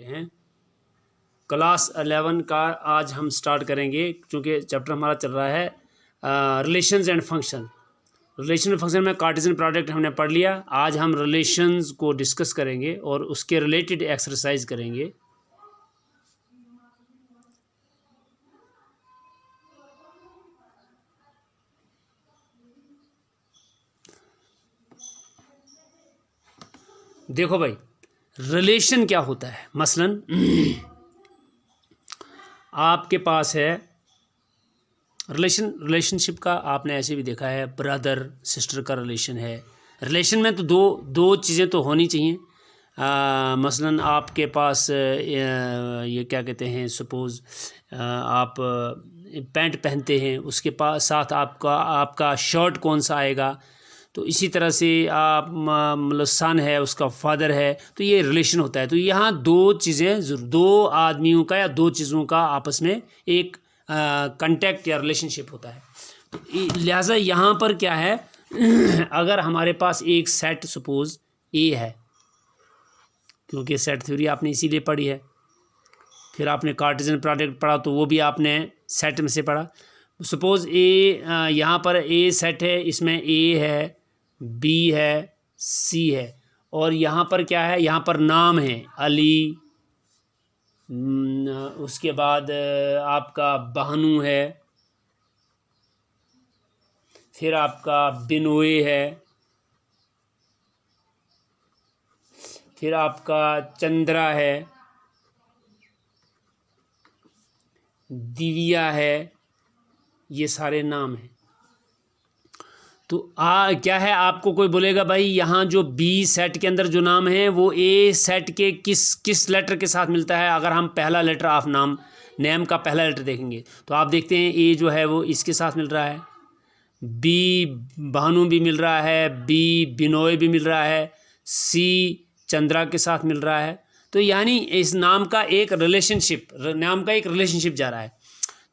करते हैं। क्लास 11 का आज हम स्टार्ट करेंगे, क्योंकि चैप्टर हमारा चल रहा है relations and function. Relation and function में कार्टेशियन प्रोडक्ट हमने पढ़ लिया। आज हम रिलेशंस को डिस्कस करेंगे और उसके रिलेटेड एक्सरसाइज करेंगे। देखो भाई, रिलेशन क्या होता है। मसलन आपके पास है रिलेशनशिप का आपने ऐसे भी देखा है, ब्रदर सिस्टर का रिलेशन है। रिलेशन में तो दो चीज़ें तो होनी चाहिए। मसलन आपके पास ये क्या कहते हैं, सपोज़ आप पैंट पहनते हैं, उसके पास साथ आपका शर्ट कौन सा आएगा। तो इसी तरह से आप मतलब सन है, उसका फादर है, तो ये रिलेशन होता है। तो यहाँ दो चीज़ें, दो आदमियों का या दो चीज़ों का आपस में एक कांटेक्ट या रिलेशनशिप होता है। तो लिहाजा यहाँ पर क्या है अगर हमारे पास एक सेट सपोज ए है, क्योंकि सेट थ्योरी आपने इसीलिए पढ़ी है, फिर आपने कार्टेशियन प्रोडक्ट पढ़ा तो वो भी आपने सेट में से पढ़ा। सपोज़ ए यहाँ पर ए सेट है, इसमें ए है, बी है, सी है, और यहाँ पर क्या है, यहाँ पर नाम है अली, उसके बाद आपका बहनू है, फिर आपका बिनोए है, फिर आपका चंद्रा है, दिव्या है, ये सारे नाम हैं। तो क्या है, आपको कोई बोलेगा भाई यहाँ जो बी सेट के अंदर जो नाम है वो ए सेट के किस लेटर के साथ मिलता है। अगर हम पहला लेटर ऑफ नेम का पहला लेटर देखेंगे तो आप देखते हैं ए जो है वो इसके साथ मिल रहा है, बी भानु भी मिल रहा है, बी बिनोय भी मिल रहा है, सी चंद्रा के साथ मिल रहा है। तो यानी इस नाम का एक रिलेशनशिप जा रहा है।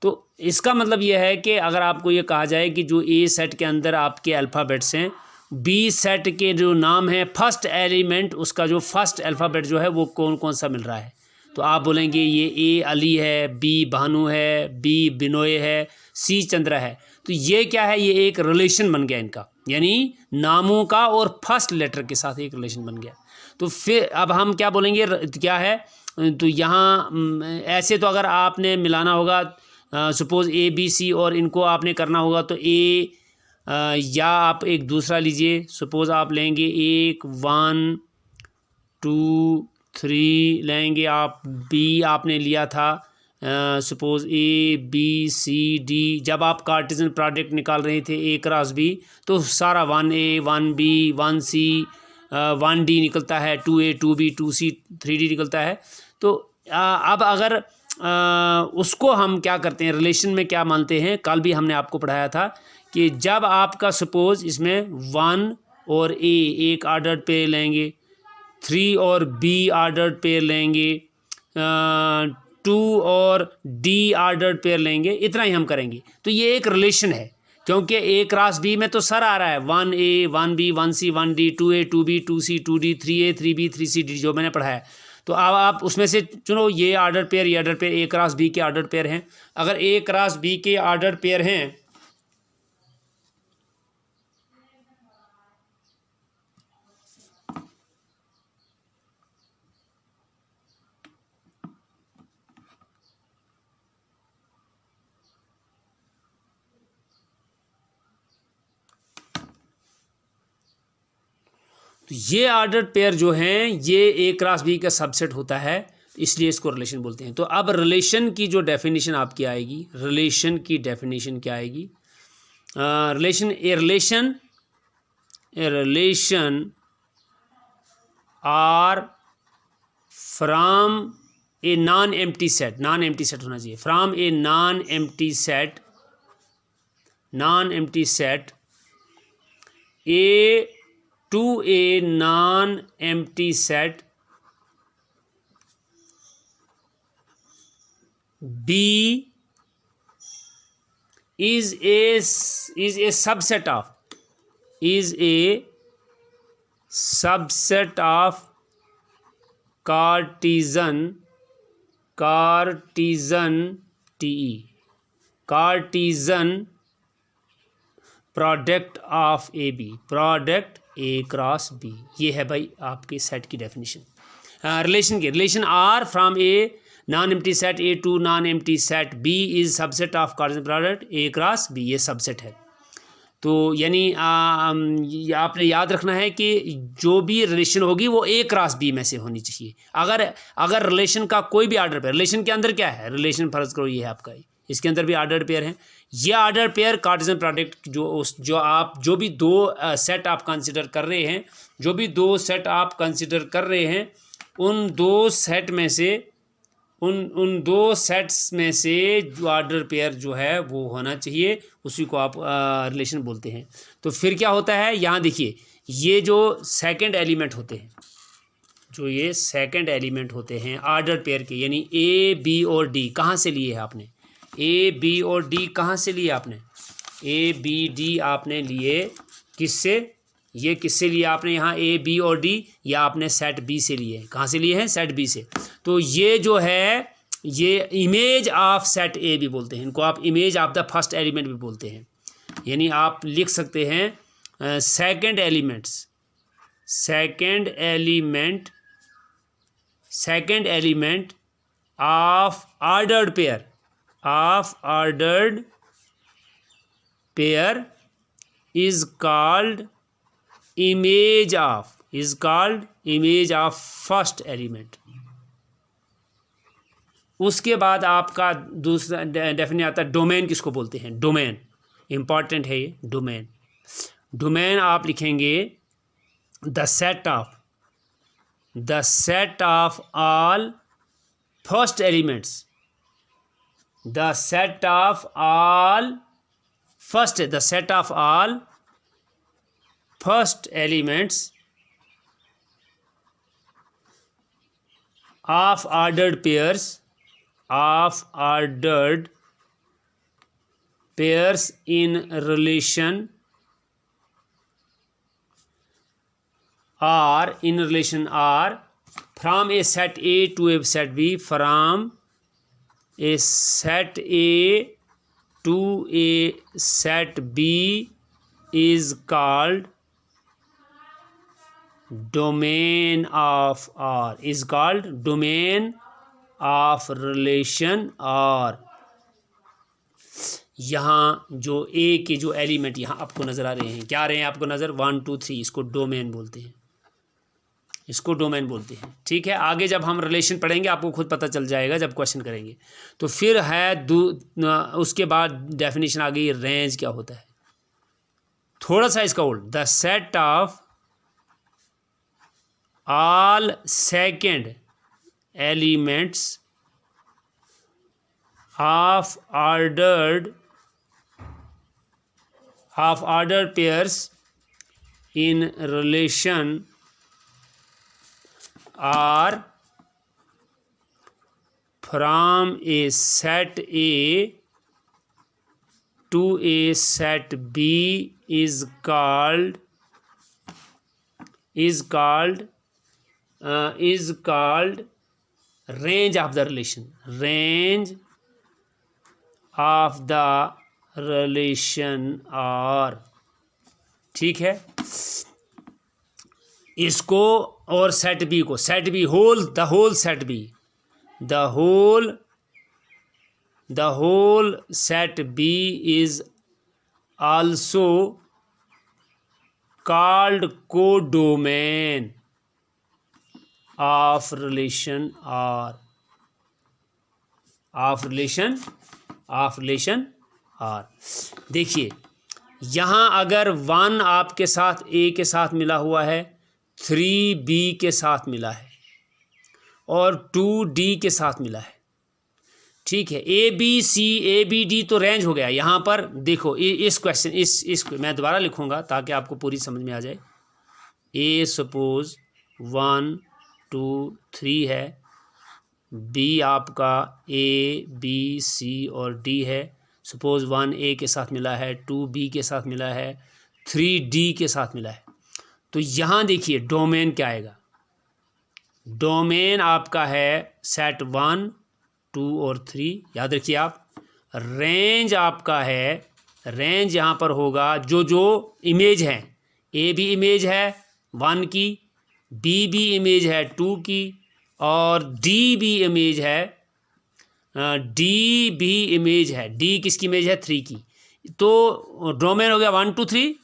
तो इसका मतलब यह है कि अगर आपको ये कहा जाए कि जो ए सेट के अंदर आपके अल्फ़ाबेट्स हैं, बी सेट के जो नाम है फर्स्ट एलिमेंट, उसका जो फर्स्ट अल्फ़ाबेट जो है वो कौन कौन सा मिल रहा है, तो आप बोलेंगे ये ए अली है, बी भानु है, बी बिनोय है, सी चंद्रा है। तो ये क्या है, ये एक रिलेशन बन गया इनका, यानी नामों का और फर्स्ट लेटर के साथ एक रिलेशन बन गया। तो फिर अब हम क्या बोलेंगे, क्या है, तो यहाँ ऐसे तो अगर आपने मिलाना होगा सपोज़ ए बी सी और इनको आपने करना होगा तो ए या आप एक दूसरा लीजिए, सपोज़ आप लेंगे 1 1 2 3 लेंगे आप, बी आपने लिया था suppose A B C D. जब आप कार्टेशियन प्रोडक्ट निकाल रहे थे ए क्रॉस बी, तो सारा 1A 1B 1C 1D निकलता है, 2A 2B 2C 3D निकलता है। तो अब अगर उसको हम क्या करते हैं, रिलेशन में क्या मानते हैं, कल भी हमने आपको पढ़ाया था कि जब आपका सपोज़ इसमें 1 और ए एक ऑर्डर्ड पेयर लेंगे, 3 और बी ऑर्डर्ड पेयर लेंगे, 2 और डी ऑर्डर्ड पेयर लेंगे, इतना ही हम करेंगे। तो ये एक रिलेशन है, क्योंकि ए क्रॉस बी में तो सर आ रहा है 1A 1B 1C 1D 2A 2B 2C 2D 3A 3B 3CD जो मैंने पढ़ाया। तो अब आप उसमें से चुनो, ये ऑर्डर पेयर, ये ऑर्डर पेयर, ए क्रॉस बी के ऑर्डर पेयर हैं। अगर ए क्रॉस बी के ऑर्डर पेयर हैं तो ये ऑर्डर पेयर जो हैं ये ए क्रॉस बी का सबसेट होता है, इसलिए इसको रिलेशन बोलते हैं। तो अब रिलेशन की जो डेफिनेशन आपकी आएगी, रिलेशन की डेफिनेशन क्या आएगी, relation R from a non empty set होना चाहिए, from a non empty set A to a non-empty set B is a subset of Cartesian product of A B, product A cross B. ये है भाई आपके set की definition. Relation R from a non empty set A to non empty set B is subset of Cartesian product A cross B, ये subset है। तो यानी आपने याद रखना है कि जो भी रिलेशन होगी वो ए क्रॉस बी में से होनी चाहिए। अगर रिलेशन का कोई भी आर्डर पेयर, रिलेशन के अंदर क्या है, रिलेशन फर्ज करो ये है आपका, इसके अंदर भी आर्डर पेयर है। ये आर्डर पेयर कार्टेशियन प्रोडक्ट जो भी दो सेट आप कंसिडर कर रहे हैं, जो भी दो सेट आप कंसिडर कर रहे हैं, उन दो सेट में से उन दो सेट्स में से जो आर्डर पेयर जो है वो होना चाहिए, उसी को आप रिलेशन बोलते हैं। तो फिर क्या होता है, यहाँ देखिए ये जो सेकंड एलिमेंट होते हैं, जो ये सेकंड एलिमेंट होते हैं आर्डर पेयर के, यानी ए बी और डी कहाँ से लिए है आपने, ए बी और डी कहाँ से लिए आपने, ए बी डी आपने लिए किससे, ये किससे लिए आपने, यहाँ ए बी और डी, या आपने सेट बी से लिए, कहाँ से लिए हैं, सेट बी से। तो ये जो है ये इमेज ऑफ सेट ए भी बोलते हैं, इनको आप image of the first element भी बोलते हैं। यानी आप लिख सकते हैं second element of ordered pair is called image of first element. उसके बाद आपका दूसरा डेफिनेशन आता है डोमेन, किसको बोलते हैं, डोमेन इंपॉर्टेंट है ये डोमेन आप लिखेंगे the set of all first elements, the set of all first elements of ordered pairs in relation R from a set A to a set B, from a set A to a set B is called domain of R, is called domain of relation R। यहाँ जो A के जो element यहाँ आपको नज़र आ रहे हैं, क्या आ रहे हैं आपको नज़र, 1 2 3, इसको डोमेन बोलते हैं, ठीक है। आगे जब हम रिलेशन पढ़ेंगे आपको खुद पता चल जाएगा जब क्वेश्चन करेंगे। तो फिर है उसके बाद डेफिनेशन आ गई रेंज क्या होता है, थोड़ा सा इसका उल्ट, the set of all second elements of ordered pairs in relation R from a set A to a set B is called range of the relation R, ठीक है। इसको और सेट बी को, set B whole set B is also called codomain of relation R, देखिए यहाँ अगर 1 आपके साथ A के साथ मिला हुआ है, 3 B के साथ मिला है और 2 D के साथ मिला है, ठीक है। A B B D तो रेंज हो गया। यहाँ पर देखो इस क्वेश्चन इस मैं दोबारा लिखूँगा ताकि आपको पूरी समझ में आ जाए। A सपोज 1 2 3 है, B आपका A B C और D है। सपोज 1 A के साथ मिला है, 2 B के साथ मिला है, 3 D के साथ मिला है। तो यहाँ देखिए डोमेन क्या आएगा, डोमेन आपका है सेट 1, 2 और 3, याद रखिए आप। रेंज आपका है, रेंज यहाँ पर होगा जो इमेज है, ए भी इमेज है 1 की, बी भी इमेज है 2 की, और डी भी इमेज है, डी भी इमेज है, डी किसकी इमेज है 3 की। तो डोमेन हो गया 1 2 3,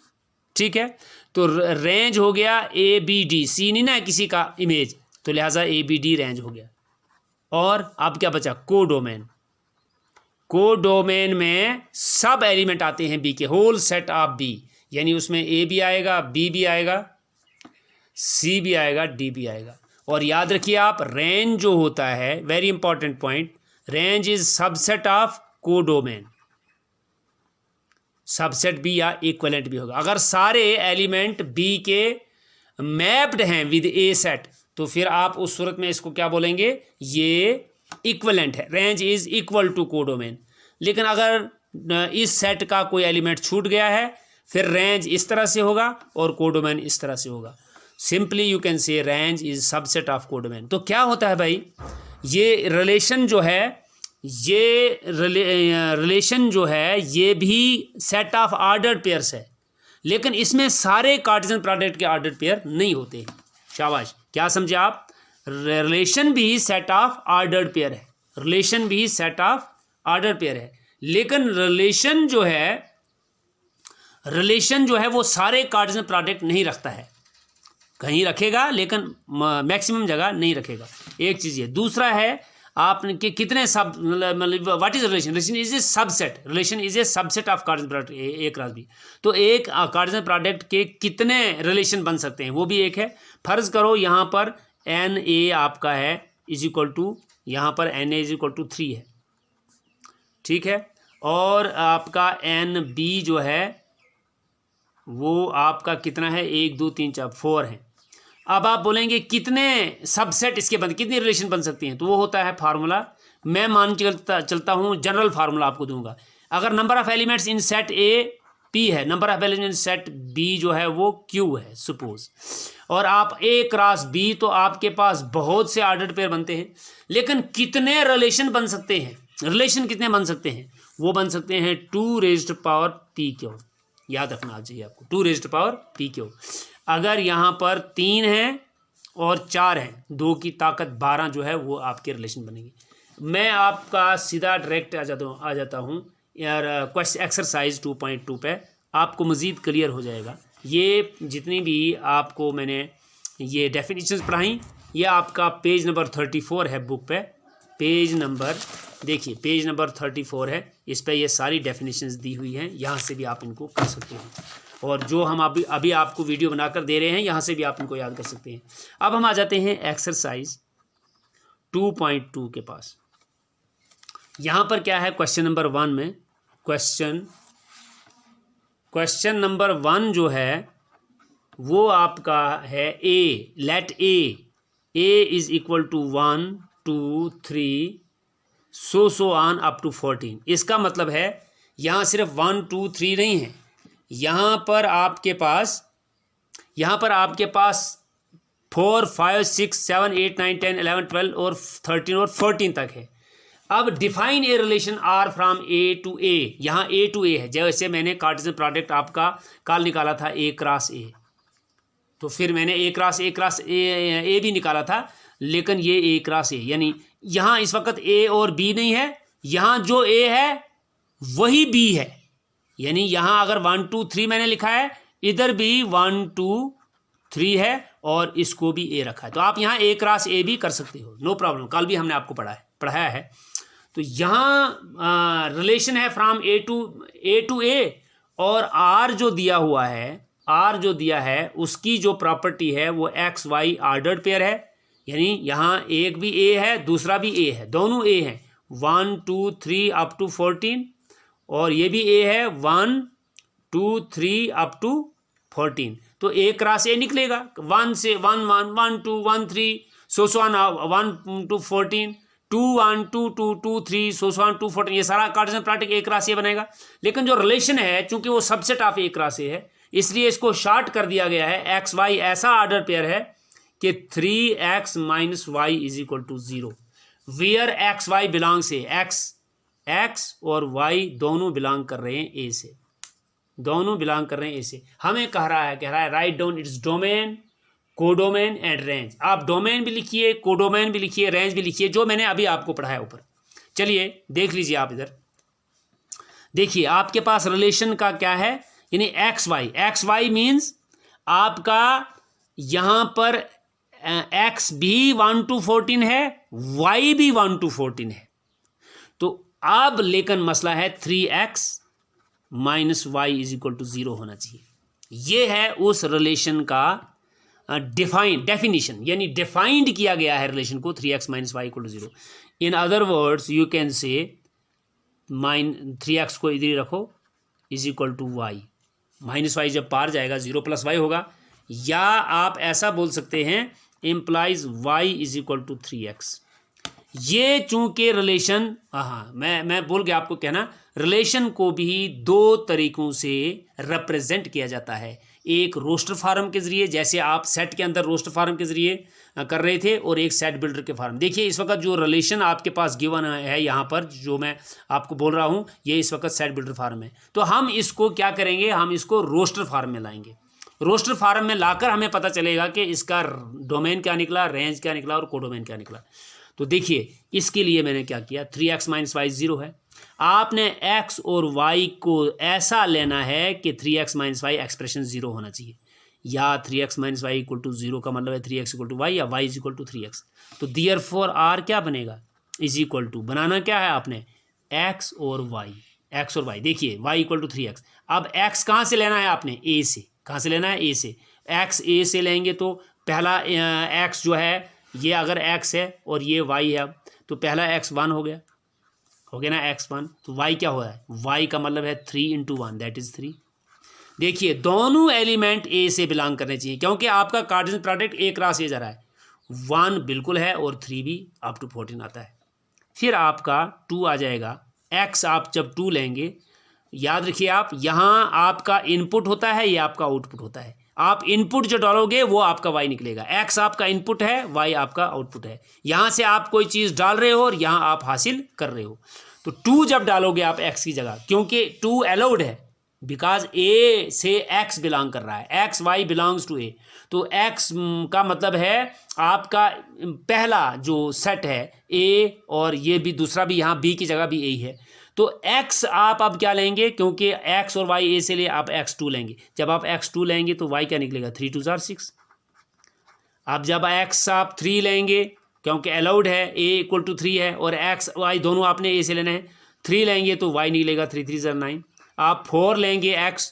ठीक है। तो रेंज हो गया ए बी डी, सी नहीं ना किसी का इमेज, तो लिहाजा ए बी डी रेंज हो गया। और अब क्या बचा, कोडोमेन। कोडोमेन में सब एलिमेंट आते हैं बी के, होल सेट ऑफ बी, यानी उसमें ए भी आएगा, बी भी आएगा, सी भी आएगा, डी भी आएगा। और याद रखिए आप, रेंज जो होता है, very important point, range is subset of codomain. Subset भी या इक्विवेलेंट भी होगा। अगर सारे एलिमेंट बी के मैप्ड हैं विद ए सेट, तो फिर आप उस सूरत में इसको क्या बोलेंगे, ये इक्विवेलेंट है, range is equal to codomain. लेकिन अगर इस सेट का कोई एलिमेंट छूट गया है, फिर रेंज इस तरह से होगा और कोडोमेन इस तरह से होगा। सिंपली यू कैन से range is subset of codomain. तो क्या होता है भाई, ये रिलेशन जो है, ये रिलेशन जो है, ये भी सेट ऑफ ऑर्डर्ड पेयर्स है, लेकिन इसमें सारे कार्टेशियन प्रोडक्ट के ऑर्डर्ड पेयर नहीं होते। शाबाश, क्या समझे आप, रिलेशन भी सेट ऑफ ऑर्डर्ड पेयर है, रिलेशन भी सेट ऑफ ऑर्डर्ड पेयर है, लेकिन रिलेशन जो है वो सारे कार्टेशियन प्रोडक्ट नहीं रखता है, कहीं रखेगा लेकिन मैक्सिमम जगह नहीं रखेगा। एक चीज़ ये। दूसरा है आपके कितने सब, मतलब what is relation, relation is a subset, relation is a subset of Cartesian product A cross B. तो एक कार्टेशियन प्रोडक्ट के कितने रिलेशन बन सकते हैं, वो भी एक है। फर्ज करो यहाँ पर एन ए आपका है इज इक्वल टू, यहाँ पर n A is equal to 3 है, ठीक है, और आपका एन बी जो है वो आपका कितना है, 1 2 3 4 4 है। अब आप बोलेंगे कितने सबसेट इसके बन, कितनी रिलेशन बन सकती हैं, तो वो होता है फार्मूला, मैं मान चलता हूँ जनरल फार्मूला आपको दूंगा। अगर number of elements in set A P है, number of elements in set B जो है वो क्यू है सपोज, और आप ए क्रॉस बी, तो आपके पास बहुत से ऑर्डर्ड पेयर बनते हैं, लेकिन कितने रिलेशन बन सकते हैं, रिलेशन कितने बन सकते हैं, वो बन सकते हैं 2 रेज्ड पावर पी क्यू। याद रखना आ चाहिए आपको, 2 रेज्ड पावर पी क्यू। अगर यहाँ पर 3 है और 4 है, 2 की ताकत 12 जो है वो आपके रिलेशन बनेगी। मैं आपका सीधा डायरेक्ट आ जाता हूँ यार क्वेश्चन एक्सरसाइज 2.2 पे, आपको मज़ीद क्लियर हो जाएगा। ये जितनी भी आपको मैंने ये डेफिनेशंस पढ़ाई, ये आपका पेज नंबर 34 है बुक पे, पेज नंबर देखिए, पेज नंबर 34 है, इस पे ये सारी डेफिनेशंस दी हुई हैं, यहाँ से भी आप इनको कर सकते हैं। और जो हम अभी आपको वीडियो बनाकर दे रहे हैं, यहाँ से भी आप इनको याद कर सकते हैं। अब हम आ जाते हैं एक्सरसाइज 2.2 के पास। यहाँ पर क्या है, क्वेश्चन नंबर 1 में, क्वेश्चन नंबर 1 जो है वो आपका है A, let A is equal to 1 2 3 so on up to 14। इसका मतलब है यहाँ सिर्फ 1 2 3 नहीं है, यहाँ पर आपके पास 4 5 6 7 8 9 10 11 12 और 13 और 14 तक है। अब define a relation R from A to A, यहाँ ए टू ए है, जैसे मैंने कार्टेशियन प्रोडक्ट आपका काल निकाला था ए क्रॉस ए, तो फिर मैंने ए क्रॉस ए भी निकाला था, लेकिन ये ए क्रॉस ए, यानी यहाँ इस वक्त ए और बी नहीं है, यहाँ जो ए है वही बी है, यानी यहाँ अगर 1 2 3 मैंने लिखा है, इधर भी 1 2 3 है और इसको भी ए रखा है, तो आप यहाँ ए क्रॉस ए भी कर सकते हो, नो प्रॉब्लम, कल भी हमने आपको पढ़ाया है। तो यहाँ रिलेशन है फ्रॉम ए टू ए, और आर जो दिया हुआ है, उसकी जो प्रॉपर्टी है वो एक्स वाई ऑर्डर्ड पेयर है, यानी यहाँ एक भी ए है दूसरा भी ए है, दोनों ए हैं, 1 2 3 अप टू 14, और ये भी ए है 1 2 3 अप टू 14, तो ए क्रॉस ए निकलेगा, 1 से 1 1 1 2 1 3 so on 1 to 14 2 1 2 2 2 3 so on 2 14, ये सारा Cartesian product A cross A बनेगा। लेकिन जो रिलेशन है, चूंकि वो subset of A cross A है, इसलिए इसको शॉर्ट कर दिया गया है, एक्स वाई ऐसा ऑर्डर पेयर है कि 3x minus y is equal to 0, where x y belong से, एक्स और वाई दोनों बिलोंग कर रहे हैं ए से, दोनों बिलोंग कर रहे हैं ए से। हमें कह रहा है write down its domain, codomain and range. आप डोमेन भी लिखिए, कोडोमेन भी लिखिए, रेंज भी लिखिए, जो मैंने अभी आपको पढ़ाया ऊपर। चलिए देख लीजिए आप इधर देखिए, आपके पास रिलेशन का क्या है, यानी एक्स वाई मीन्स आपका यहाँ पर एक्स भी 1 to 14 है, वाई भी 1 to 14 है। तो अब लेकिन मसला है 3x minus y is equal to 0 होना चाहिए। ये है उस रिलेशन का डेफिनेशन, यानी डिफाइंड किया गया है रिलेशन को 3x minus y equal to 0। In other words you can say 3x को इधर ही रखो is equal to y, minus y जब पार जाएगा 0 प्लस वाई होगा, या आप ऐसा बोल सकते हैं implies y is equal to 3x। ये चूंकि रिलेशन, हाँ मैं भूल गया आपको कहना, रिलेशन को भी दो तरीकों से रिप्रेजेंट किया जाता है, एक रोस्टर फार्म के जरिए, जैसे आप सेट के अंदर रोस्टर फार्म के जरिए कर रहे थे, और एक सेट बिल्डर के फार्म। देखिए इस वक्त जो रिलेशन आपके पास गिवन है यहाँ पर, जो मैं आपको बोल रहा हूँ, ये इस वक्त सेट बिल्डर फार्म है। तो हम इसको क्या करेंगे, हम इसको रोस्टर फार्म में लाएंगे। रोस्टर फार्म में लाकर हमें पता चलेगा कि इसका डोमेन क्या निकला, रेंज क्या निकला और कोडोमेन क्या निकला। तो देखिए इसके लिए मैंने क्या किया, 3x माइनस वाई 0 है, आपने x और y को ऐसा लेना है कि 3x माइनस वाई एक्सप्रेशन 0 होना चाहिए, या 3x minus y equal to 0 का मतलब है 3x इक्वल टू वाई, या y is equal to 3x। तो देयरफॉर r क्या बनेगा, इज इक्वल टू, बनाना क्या है आपने, x और y। देखिए y इक्वल टू 3x। अब x कहाँ से लेना है आपने, a से। कहाँ से लेना है, a से। x a से लेंगे तो पहला x जो है, ये अगर x है और ये y है, तो पहला x 1 हो गया ना, x1। तो y क्या हुआ है, y का मतलब है 3 into 1 दैट इज 3। देखिए दोनों एलिमेंट a से बिलोंग करने चाहिए, क्योंकि आपका कार्टेशियन प्रोडक्ट एक क्रॉस ए जा रहा है, 1 बिल्कुल है और 3 भी अप टू 14 आता है। फिर आपका 2 आ जाएगा, x आप जब 2 लेंगे, याद रखिए आप, यहाँ आपका इनपुट होता है, ये आपका आउटपुट होता है। आप इनपुट जो डालोगे वो आपका y निकलेगा, x आपका इनपुट है, y आपका आउटपुट है। यहाँ से आप कोई चीज़ डाल रहे हो और यहाँ आप हासिल कर रहे हो। तो 2 जब डालोगे आप x की जगह, क्योंकि 2 अलाउड है, बिकॉज a से x बिलोंग कर रहा है, x y belongs to a। तो x का मतलब है आपका पहला जो सेट है a, और ये भी दूसरा भी, यहाँ b की जगह भी a ही है। तो x आप अब क्या लेंगे, क्योंकि x और y a से लिए आप x2 लेंगे। जब आप x2 लेंगे तो y क्या निकलेगा, 3 2 6। अब जब x आप 3 लेंगे, क्योंकि अलाउड है, a इक्वल टू 3 है, और x y दोनों आपने a से लेना है, 3 लेंगे तो y निकलेगा 3 3 9। आप 4 लेंगे x,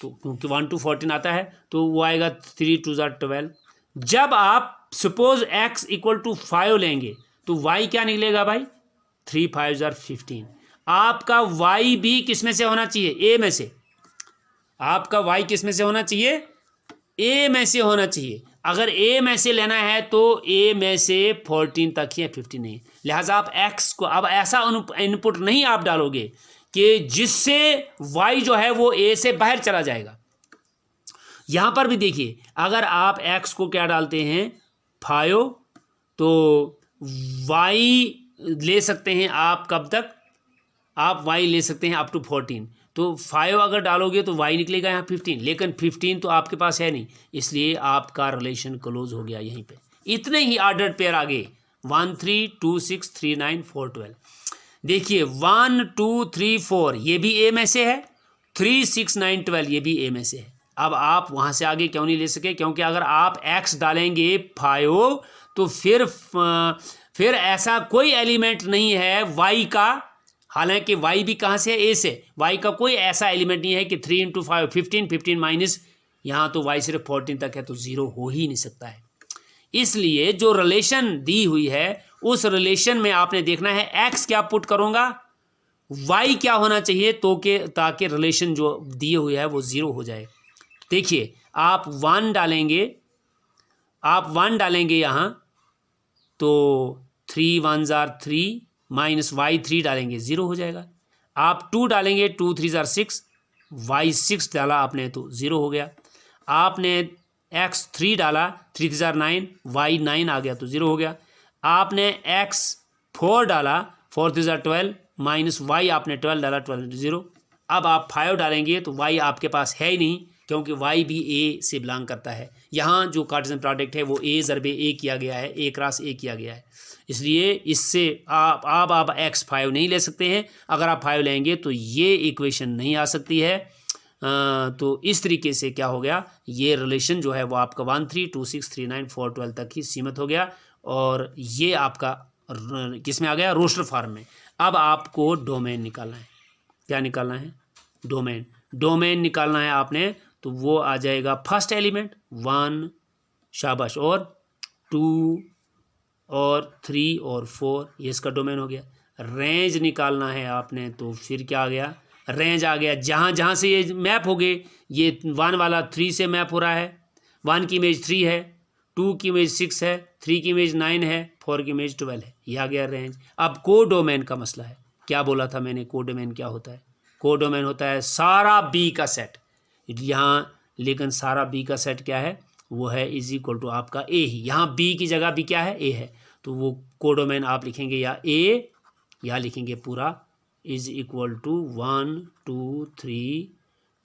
तो क्योंकि 1 to 14 आता है, तो वो आएगा 3 2 12। जब आप सपोज x इक्वल टू 5 लेंगे तो y क्या निकलेगा भाई, 3 5 15। आपका y भी किस में से होना चाहिए, a में से। आपका y किस में से होना चाहिए, a में से होना चाहिए। अगर a में से लेना है तो a में से 14 तक ही है, 15 नहीं। लिहाजा आप x को अब ऐसा इनपुट नहीं आप डालोगे कि जिससे y जो है वो a से बाहर चला जाएगा। यहाँ पर भी देखिए, अगर आप x को क्या डालते हैं 5, तो y ले सकते हैं आप कब तक, आप y ले सकते हैं अप टू 14। तो 5 अगर डालोगे तो y निकलेगा यहाँ 15, लेकिन 15 तो आपके पास है नहीं, इसलिए आपका रिलेशन क्लोज हो गया यहीं पे। इतने ही ऑर्डर्ड पेयर आ गए, 1 3 2 6 3 9 4 12। देखिए 1 2 3 4 ये भी a में से है, 3 6 9 12 ये भी a में से है। अब आप वहाँ से आगे क्यों नहीं ले सके, क्योंकि अगर आप x डालेंगे 5 तो फिर ऐसा कोई एलिमेंट नहीं है y का, हालांकि y भी कहाँ से है, a से। y का कोई ऐसा एलिमेंट नहीं है कि 3 into 5 15 15 माइनस, यहाँ तो y सिर्फ 14 तक है, तो 0 हो ही नहीं सकता है। इसलिए जो रिलेशन दी हुई है उस रिलेशन में आपने देखना है x क्या पुट करूँगा, y क्या होना चाहिए, तो ताकि रिलेशन जो दिए हुए है वो 0 हो जाए। देखिए आप 1 डालेंगे यहाँ, तो 3 1s are 3 माइनस y 3 डालेंगे 0 हो जाएगा। आप 2 डालेंगे, 2 3s are 6, y 6 डाला आपने तो 0 हो गया। आपने एक्स 3 डाला, 3 3 9, वाई 9 आ गया तो 0 हो गया। आपने एक्स 4 डाला, 4 3 12 माइनस वाई आपने 12 डाला, 12 0। अब आप 5 डालेंगे तो वाई आपके पास है ही नहीं, क्योंकि वाई भी ए से बिलोंग करता है। यहाँ जो कार्टेशियन प्रोडक्ट है वो ए ज़रबे ए किया गया है, ए क्रॉस ए किया गया है, इसलिए इससे आप एक्स 5 नहीं ले सकते हैं। अगर आप 5 लेंगे तो ये इक्वेशन नहीं आ सकती है। तो इस तरीके से क्या हो गया, ये रिलेशन जो है वो आपका 1 3 2 6 3 9 4 12 तक ही सीमित हो गया, और ये आपका किस में आ गया, रोस्टर फॉर्म में। अब आपको डोमेन निकालना है। क्या निकालना है, डोमेन। डोमेन निकालना है आपने, तो वो आ जाएगा फर्स्ट एलिमेंट 1, शाबाश, और 2 और 3 और 4, ये इसका डोमेन हो गया। रेंज निकालना है आपने, तो फिर क्या आ गया, रेंज आ गया। जहाँ जहाँ से ये मैप हो गए, ये 1 वाला 3 से मैप हो रहा है, 1 की इमेज 3 है, 2 की इमेज 6 है, 3 की इमेज 9 है, 4 की इमेज 12 है, ये आ गया रेंज। अब को डोमेन का मसला है। क्या बोला था मैंने, को डोमेन क्या होता है, को डोमेन होता है सारा बी का सेट। यहाँ लेकिन सारा बी का सेट क्या है, वो है इज इक्वल टू आपका ए ही। यहाँ बी की जगह बी क्या है, ए है, तो वो को डोमेन आप लिखेंगे या ए, या लिखेंगे पूरा is equal to 1 2 3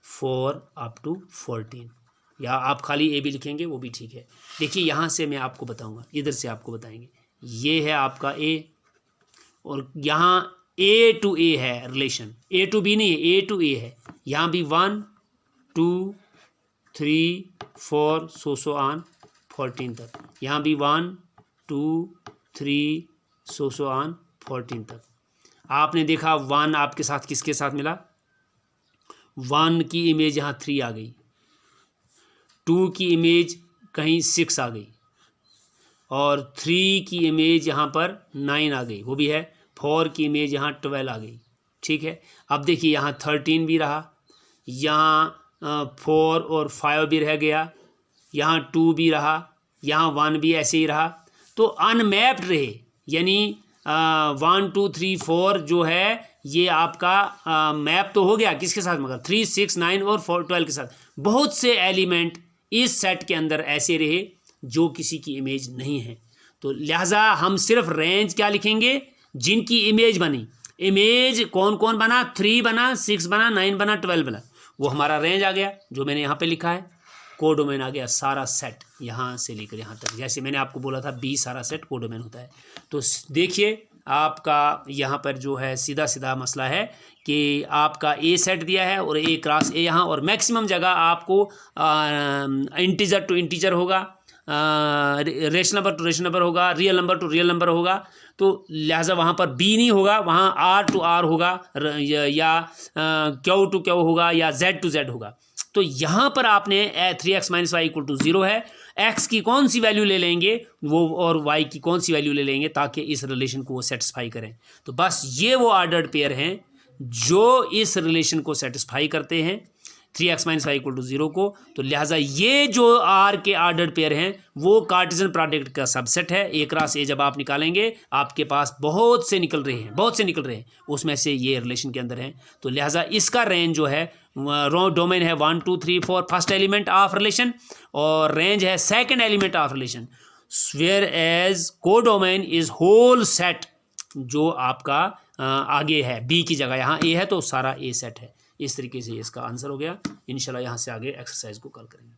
4 up to 14, या आप खाली ए भी लिखेंगे वो भी ठीक है। देखिए यहाँ से मैं आपको बताऊंगा, इधर से आपको बताएंगे। ये है आपका ए, और यहाँ ए टू ए है रिलेशन, ए टू बी नहीं है, ए टू ए है। यहाँ भी 1 2 3 4 सो ऑन 14 तक, यहाँ भी 1 2 3 सो ऑन 14 तक। आपने देखा 1 आपके साथ किसके साथ मिला, 1 की इमेज यहाँ 3 आ गई, 2 की इमेज कहीं 6 आ गई, और 3 की इमेज यहाँ पर 9 आ गई, वो भी है। 4 की इमेज यहाँ 12 आ गई, ठीक है। अब देखिए यहाँ 13 भी रहा, यहाँ 4 और 5 भी रह गया, यहाँ 2 भी रहा, यहाँ 1 भी ऐसे ही रहा, तो अनमैप्ड रहे। यानी 1 2 3 4 जो है ये आपका मैप तो हो गया किसके साथ, मगर 3 6 9 और 4 12 के साथ। बहुत से एलिमेंट इस सेट के अंदर ऐसे रहे जो किसी की इमेज नहीं है, तो लिहाजा हम सिर्फ रेंज क्या लिखेंगे, जिनकी इमेज बनी। इमेज कौन कौन बना, 3 बना, 6 बना, 9 बना, 12 बना, वो हमारा रेंज आ गया जो मैंने यहाँ पे लिखा है। कोडोमेन आ गया सारा सेट, यहाँ से लेकर यहाँ तक। जैसे मैंने आपको बोला था बी सारा सेट कोडोमेन होता है। तो देखिए आपका यहाँ पर जो है सीधा सीधा मसला है कि आपका ए सेट दिया है और ए क्रॉस ए यहाँ, और मैक्सिमम जगह आपको इंटीजर टू इंटीजर होगा, rational number to rational number होगा, real number to real number होगा। तो लिहाजा वहाँ पर बी नहीं होगा, वहाँ आर टू आर होगा, या क्यू टू क्यू होगा, या जेड टू जेड होगा। तो यहाँ पर आपने 3x - y = 0 है, x की कौन सी वैल्यू ले लेंगे वो, और y की कौन सी वैल्यू ले लेंगे ताकि इस रिलेशन को वो सेटिस्फाई करें। तो बस ये वो ऑर्डर्ड पेयर हैं जो इस रिलेशन को सेटिस्फाई करते हैं, 3x - y = 0 को। तो लिहाजा ये जो आर के ऑर्डर्ड पेयर हैं वो कार्टेशियन प्रोडक्ट का सबसेट है। ए क्रॉस ए जब आप निकालेंगे आपके पास बहुत से निकल रहे हैं, उसमें से ये रिलेशन के अंदर हैं। तो लिहाजा इसका रेंज जो है डोमेन है 1 2 3 4 फर्स्ट एलिमेंट ऑफ रिलेशन, और रेंज है second element of relation, whereas को डोमेन इज होल सेट जो आपका आगे है बी की जगह, यहाँ ए है तो सारा ए सेट है। इस तरीके से इसका आंसर हो गया। इंशाल्लाह यहाँ से आगे एक्सरसाइज को कल करेंगे।